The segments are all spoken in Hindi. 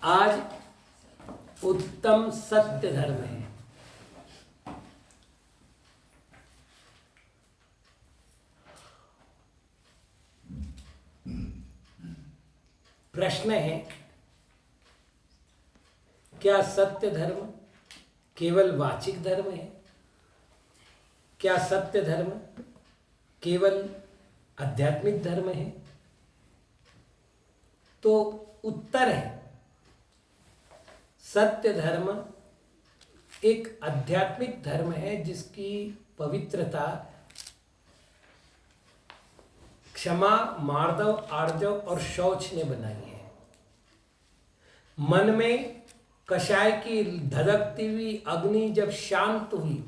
आज उत्तम सत्य धर्म है। प्रश्न है, क्या सत्य धर्म केवल वाचिक धर्म है? क्या सत्य धर्म केवल आध्यात्मिक धर्म है? तो उत्तर है, सत्य धर्म एक आध्यात्मिक धर्म है जिसकी पवित्रता क्षमा, मार्दव, आर्जव और शौच ने बनाई है। मन में कषाय की धधकती हुई अग्नि जब शांत हुई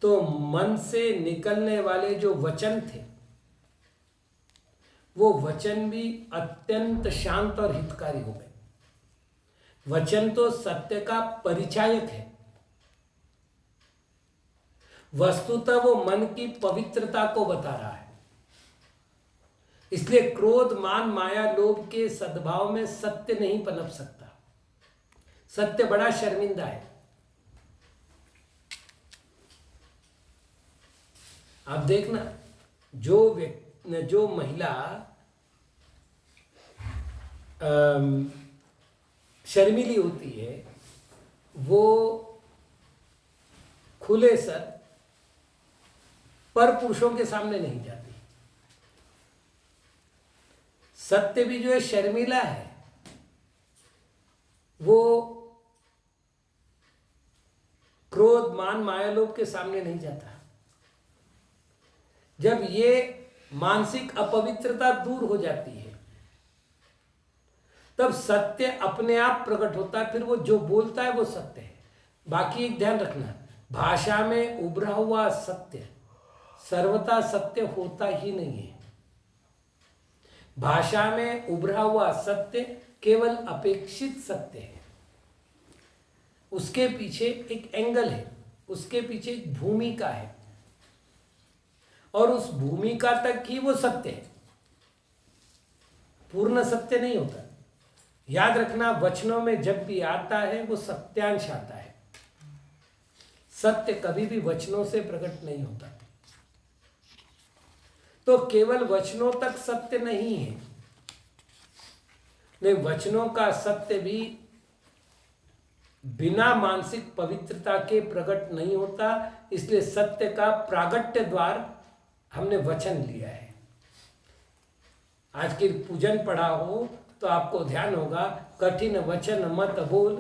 तो मन से निकलने वाले जो वचन थे वो वचन भी अत्यंत शांत और हितकारी हो गए। वचन तो सत्य का परिचायक है, वस्तुतः वो मन की पवित्रता को बता रहा है। इसलिए क्रोध, मान, माया, लोभ के सद्भाव में सत्य नहीं पनप सकता। सत्य बड़ा शर्मिंदा है। आप देखना, जो महिला शर्मीली होती है वो खुले सर पर पुरुषों के सामने नहीं जाती। सत्य भी जो है शर्मीला है, वो क्रोध, मान, माया, लोभ के सामने नहीं जाता। जब ये मानसिक अपवित्रता दूर हो जाती है तब सत्य अपने आप प्रकट होता है। फिर वो जो बोलता है वो सत्य है। बाकी एक ध्यान रखना, भाषा में उभरा हुआ सत्य सर्वथा सत्य होता ही नहीं है। भाषा में उभरा हुआ सत्य केवल अपेक्षित सत्य है। उसके पीछे एक एंगल है, उसके पीछे एक भूमिका है और उस भूमिका तक ही वो सत्य है, पूर्ण सत्य नहीं होता। याद रखना, वचनों में जब भी आता है वो सत्यांश आता है। सत्य कभी भी वचनों से प्रकट नहीं होता। तो केवल वचनों तक सत्य नहीं है, नहीं, वचनों का सत्य भी बिना मानसिक पवित्रता के प्रकट नहीं होता। इसलिए सत्य का प्रागट्य द्वार हमने वचन लिया है। आज की पूजन पढ़ा हो तो आपको ध्यान होगा, कठिन वचन मत बोल,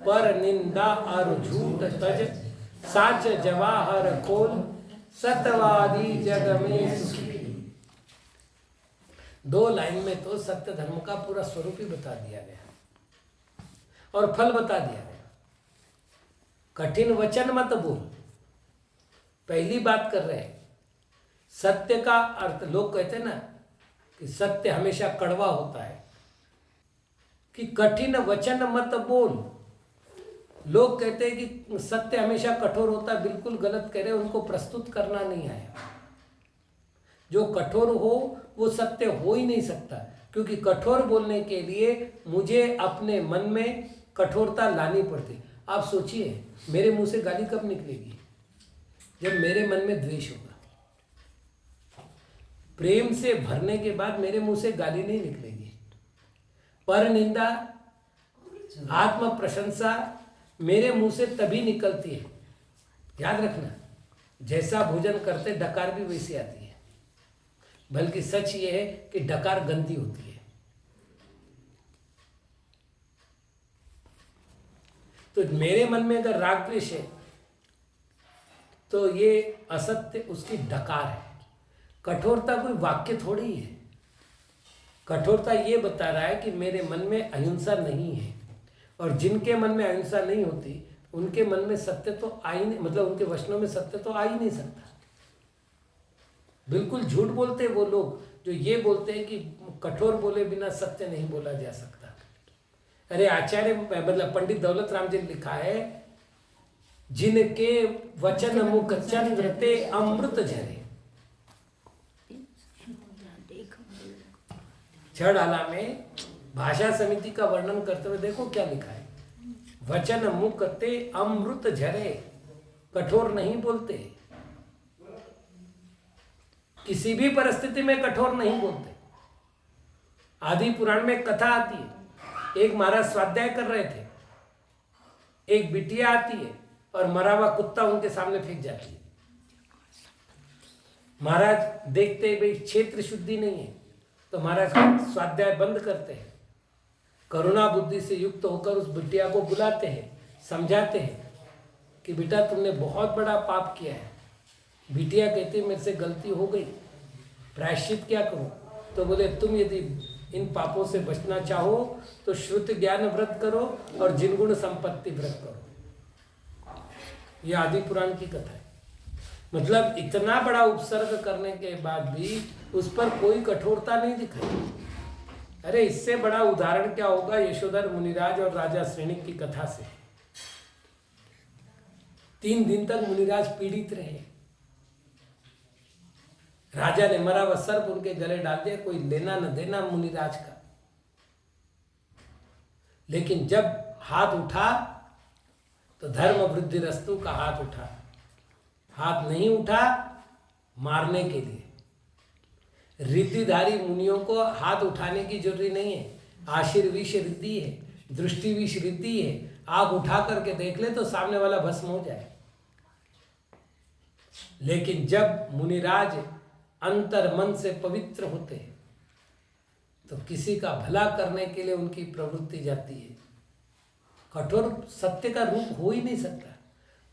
पर निंदा और झूठ तज, साच जवाहर खोल, सत्यवादी जग में सुखी। दो लाइन में तो सत्य धर्म का पूरा स्वरूप ही बता दिया गया और फल बता दिया गया। कठिन वचन मत बोल, पहली बात कर रहे हैं। सत्य का अर्थ, लोग कहते हैं ना कि सत्य हमेशा कड़वा होता है, कि कठिन वचन मत बोल। लोग कहते हैं कि सत्य हमेशा कठोर होता है। बिल्कुल गलत कह रहे हैं, उनको प्रस्तुत करना नहीं आया। जो कठोर हो वो सत्य हो ही नहीं सकता, क्योंकि कठोर बोलने के लिए मुझे अपने मन में कठोरता लानी पड़ती। आप सोचिए, मेरे मुंह से गाली कब निकलेगी? जब मेरे मन में द्वेष होगा। प्रेम से भरने के बाद मेरे मुंह से गाली नहीं निकलेगी। पर निंदा, आत्म प्रशंसा मेरे मुंह से तभी निकलती है। याद रखना, जैसा भोजन करते डकार भी वैसी आती है। बल्कि सच ये है कि डकार गंदी होती है। तो मेरे मन में अगर राग द्वेष है तो ये असत्य उसकी डकार है। कठोरता कोई वाक्य थोड़ी है। कठोरता ये बता रहा है कि मेरे मन में अहिंसा नहीं है, और जिनके मन में अहिंसा नहीं होती उनके मन में सत्य तो आ ही नहीं, मतलब उनके वचनों में सत्य तो आ ही नहीं सकता। बिल्कुल झूठ बोलते हैं वो लोग जो ये बोलते हैं कि कठोर बोले बिना सत्य नहीं बोला जा सकता। अरे आचार्य मतलब पंडित दौलत राम जी ने लिखा है, जिनके वचन मुख चंद्र ते अमृत झरे। छड़ाला में भाषा समिति का वर्णन करते हुए देखो क्या लिखा है। वचन मुख ते अमृत झरे, कठोर नहीं बोलते, किसी भी परिस्थिति में कठोर नहीं बोलते। आदि पुराण में कथा आती है, एक महाराज स्वाध्याय कर रहे थे, एक बिटिया आती है और मरा हुआ कुत्ता उनके सामने फेंक जाती है। महाराज देखते भाई क्षेत्र शुद्धि नहीं है, तो महाराज स्वाध्याय बंद करते हैं, करुणा बुद्धि से युक्त होकर उस बिटिया को बुलाते हैं, समझाते हैं कि बेटा तुमने बहुत बड़ा पाप किया है। बिटिया कहती मेरे से गलती हो गई, प्रायश्चित क्या करूं? तो बोले तुम यदि इन पापों से बचना चाहो तो श्रुत ज्ञान व्रत करो और जिनगुण संपत्ति व्रत करो। यह आदि पुराण की कथा है। मतलब इतना बड़ा उपसर्ग करने के बाद भी उस पर कोई कठोरता नहीं दिखाई। अरे इससे बड़ा उदाहरण क्या होगा यशोधर मुनिराज और राजा श्रेणिक की कथा से। 3 दिन तक मुनिराज पीड़ित रहे, राजा ने मरा हुआ सर्प उनके गले डाल दिया, कोई लेना न देना मुनिराज का। लेकिन जब हाथ उठा तो धर्म वृद्धि रस्तु का हाथ उठा, हाथ नहीं उठा मारने के लिए। रिद्धिधारी मुनियों को हाथ उठाने की जरूरी नहीं है। आशीर्विष रिद्धि है, दृष्टि विष रिद्धि है। आग उठा करके देख ले तो सामने वाला भस्म हो जाए। लेकिन जब मुनिराज अंतर मन से पवित्र होते हैं तो किसी का भला करने के लिए उनकी प्रवृत्ति जाती है। कठोर सत्य का रूप हो ही नहीं सकता।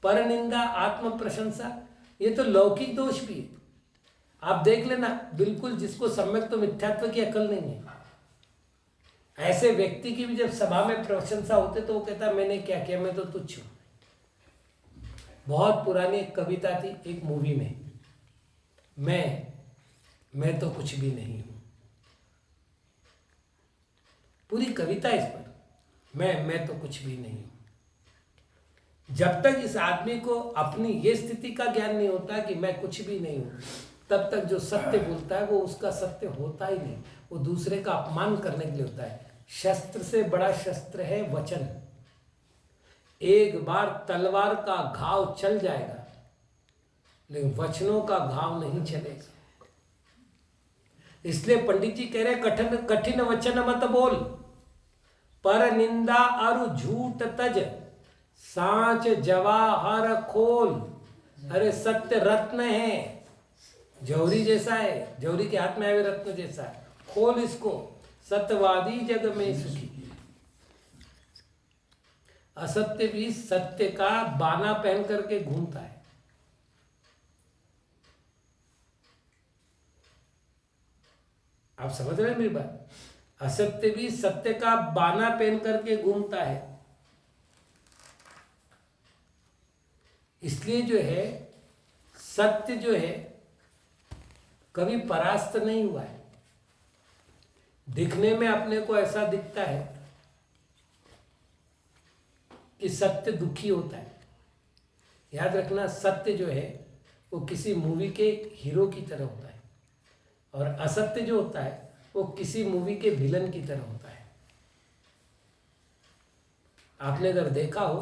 पर निंदा, आत्म प्रशंसा, ये तो लौकिक दोष भी है। आप देख लेना, बिल्कुल जिसको सम्यक तो मिथ्यात्व की अकल नहीं है, ऐसे व्यक्ति की भी जब सभा में प्रशंसा होते तो वो कहता मैंने क्या किया, मैं तो तुच्छ हूं। बहुत पुरानी एक कविता थी एक मूवी में, मैं तो कुछ भी नहीं हूं। पूरी कविता इस पर, मैं तो कुछ भी नहीं हूं। जब तक इस आदमी को अपनी ये स्थिति का ज्ञान नहीं होता कि मैं कुछ भी नहीं हूं, तब तक जो सत्य बोलता है वो उसका सत्य होता ही नहीं, वो दूसरे का अपमान करने के लिए होता है। शस्त्र से बड़ा शस्त्र है वचन। एक बार तलवार का घाव चल जाएगा लेकिन वचनों का घाव नहीं चलेगा। इसलिए पंडित जी कह रहे कठिन वचन मत बोल, पर निंदा अरु झूठ तज, सांच जवाहर खोल। अरे सत्य रत्न है, जौहरी जैसा है, जौहरी के हाथ में आए हुए रत्न जैसा है, खोल इसको। सत्यवादी जग में सुखी। असत्य भी सत्य का बाना पहन करके घूमता है। आप समझ रहे हैं मेरी बात? असत्य भी सत्य का बाना पहन करके घूमता है। इसलिए जो है सत्य जो है कभी परास्त नहीं हुआ है। दिखने में अपने को ऐसा दिखता है कि सत्य दुखी होता है। याद रखना, सत्य जो है वो किसी मूवी के हीरो की तरह होता है और असत्य जो होता है वो किसी मूवी के विलन की तरह होता है। आपने अगर देखा हो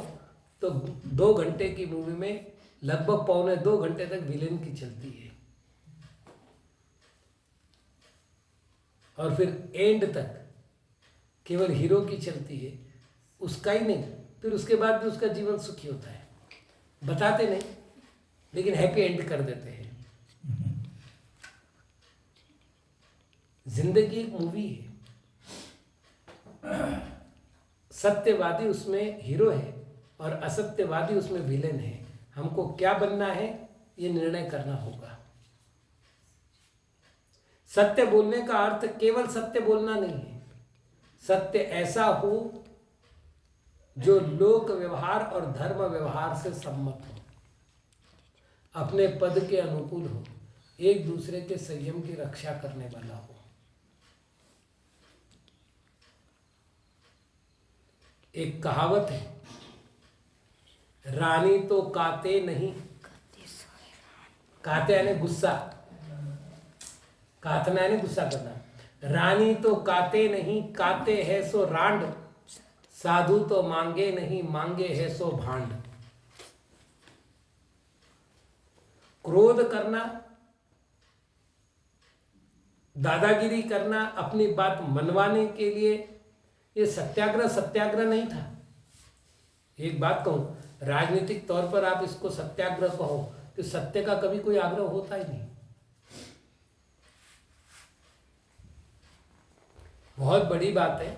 तो 2 घंटे की मूवी में लगभग 1.25-2 घंटे तक विलेन की चलती है और फिर एंड तक केवल हीरो की चलती है, उसका ही नहीं। फिर उसके बाद भी उसका जीवन सुखी होता है। बताते नहीं लेकिन हैप्पी एंड कर देते हैं। जिंदगी एक मूवी है, सत्यवादी उसमें हीरो है और असत्यवादी उसमें विलेन है। हमको क्या बनना है ये निर्णय करना होगा। सत्य बोलने का अर्थ केवल सत्य बोलना नहीं है, सत्य ऐसा हो जो लोक व्यवहार और धर्म व्यवहार से सम्मत हो, अपने पद के अनुकूल हो, एक दूसरे के संयम की रक्षा करने वाला हो। एक कहावत है, रानी तो काते नहीं, काते यानी गुस्सा, कातना यानी गुस्सा करना। रानी तो काते नहीं, काते है सो रांड, साधु तो मांगे नहीं, मांगे है सो भांड। क्रोध करना, दादागिरी करना, अपनी बात मनवाने के लिए, ये सत्याग्रह सत्याग्रह नहीं था। एक बात कहूं, राजनीतिक तौर पर आप इसको सत्याग्रह कहो तो सत्य का कभी कोई आग्रह होता ही नहीं। बहुत बड़ी बात है।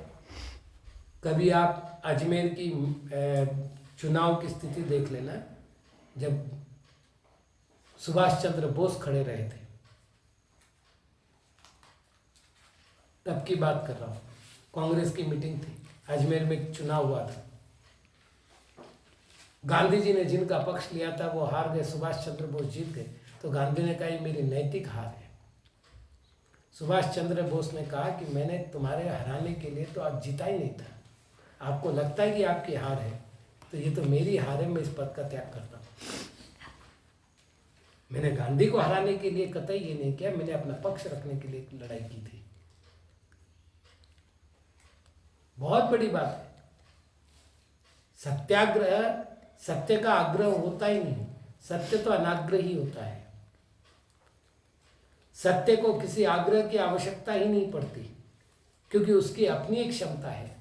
कभी आप अजमेर की चुनाव की स्थिति देख लेना, जब सुभाष चंद्र बोस खड़े रहे थे, तब की बात कर रहा हूँ। कांग्रेस की मीटिंग थी, अजमेर में चुनाव हुआ था। गांधी जी ने जिनका पक्ष लिया था वो हार गए, सुभाष चंद्र बोस जीत गए। तो गांधी ने कहा ये मेरी नैतिक हार है। सुभाष चंद्र बोस ने कहा कि मैंने तुम्हारे हराने के लिए तो आप जीता ही नहीं था, आपको लगता है कि आपकी हार है, तो ये तो मेरी हार है, मैं इस पद का त्याग करता हूँ। मैंने गांधी को हराने के लिए कतई ये नहीं किया, मैंने अपना पक्ष रखने के लिए लड़ाई की थी। बहुत बड़ी बात है। सत्याग्रह, सत्य का आग्रह होता ही नहीं, सत्य तो अनाग्रह ही होता है। सत्य को किसी आग्रह की आवश्यकता ही नहीं पड़ती, क्योंकि उसकी अपनी एक क्षमता है।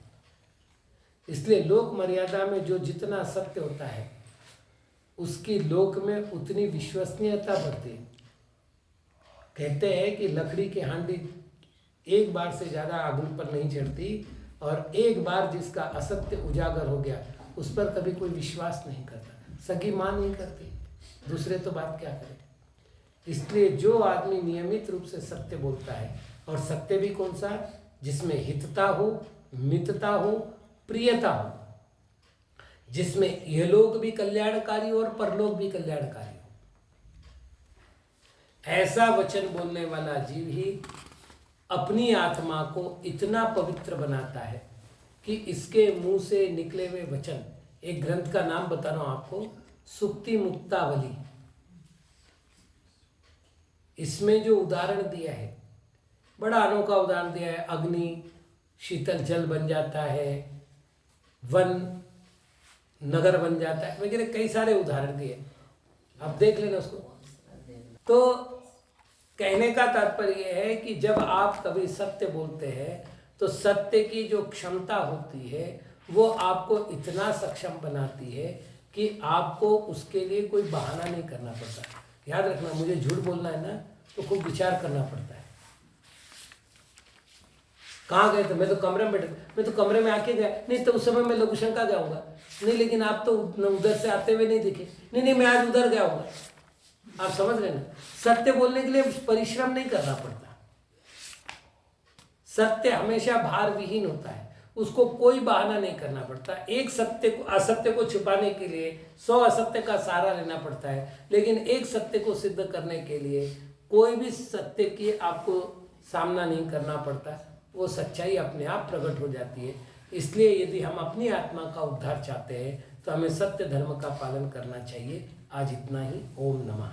इसलिए लोक मर्यादा में जो जितना सत्य होता है उसकी लोक में उतनी विश्वसनीयता बढ़ती है। कहते हैं कि लकड़ी की हांडी एक बार से ज़्यादा आग पर नहीं चढ़ती, और एक बार जिसका असत्य उजागर हो गया उस पर कभी कोई विश्वास नहीं करता। सगी मां नहीं करती, दूसरे तो बात क्या करें। इसलिए जो आदमी नियमित रूप से सत्य बोलता है, और सत्य भी कौन सा, जिसमें हितता हो, मितता हो, प्रियता हो, जिसमें यहलोक भी कल्याणकारी हो और परलोक भी कल्याणकारी हो, ऐसा वचन बोलने वाला जीव ही अपनी आत्मा को इतना पवित्र बनाता है कि इसके मुंह से निकले हुए वचन, एक ग्रंथ का नाम बता रहा हूं आपको, सुक्ति मुक्तावली। इसमें जो उदाहरण दिया है, बड़ा अनोखा उदाहरण दिया है। अग्नि शीतल जल बन जाता है, वन नगर बन जाता है, वगैरह कई सारे उदाहरण दिए, आप देख लेना उसको। तो कहने का तात्पर्य यह है कि जब आप कभी सत्य बोलते हैं तो सत्य की जो क्षमता होती है वो आपको इतना सक्षम बनाती है कि आपको उसके लिए कोई बहाना नहीं करना पड़ता। याद रखना, मुझे झूठ बोलना है ना तो खूब विचार करना पड़ता है। कहाँ गए थे, मैं तो कमरे में बैठे, मैं तो कमरे में आके गया, नहीं तो उस समय मैं लघु शंका गया होगा, नहीं लेकिन आप तो उधर से आते हुए नहीं दिखे, नहीं मैं आज उधर गया होगा। आप समझ रहे ना, सत्य बोलने के लिए परिश्रम नहीं करना पड़ता। सत्य हमेशा भार विहीन होता है, उसको कोई बहाना नहीं करना पड़ता। एक सत्य को, असत्य को छुपाने के लिए 100 असत्य का सहारा लेना पड़ता है, लेकिन एक सत्य को सिद्ध करने के लिए कोई भी सत्य की आपको सामना नहीं करना पड़ता, वो सच्चाई अपने आप प्रकट हो जाती है। इसलिए यदि हम अपनी आत्मा का उद्धार चाहते हैं तो हमें सत्य धर्म का पालन करना चाहिए। आज इतना ही। ओम नमः।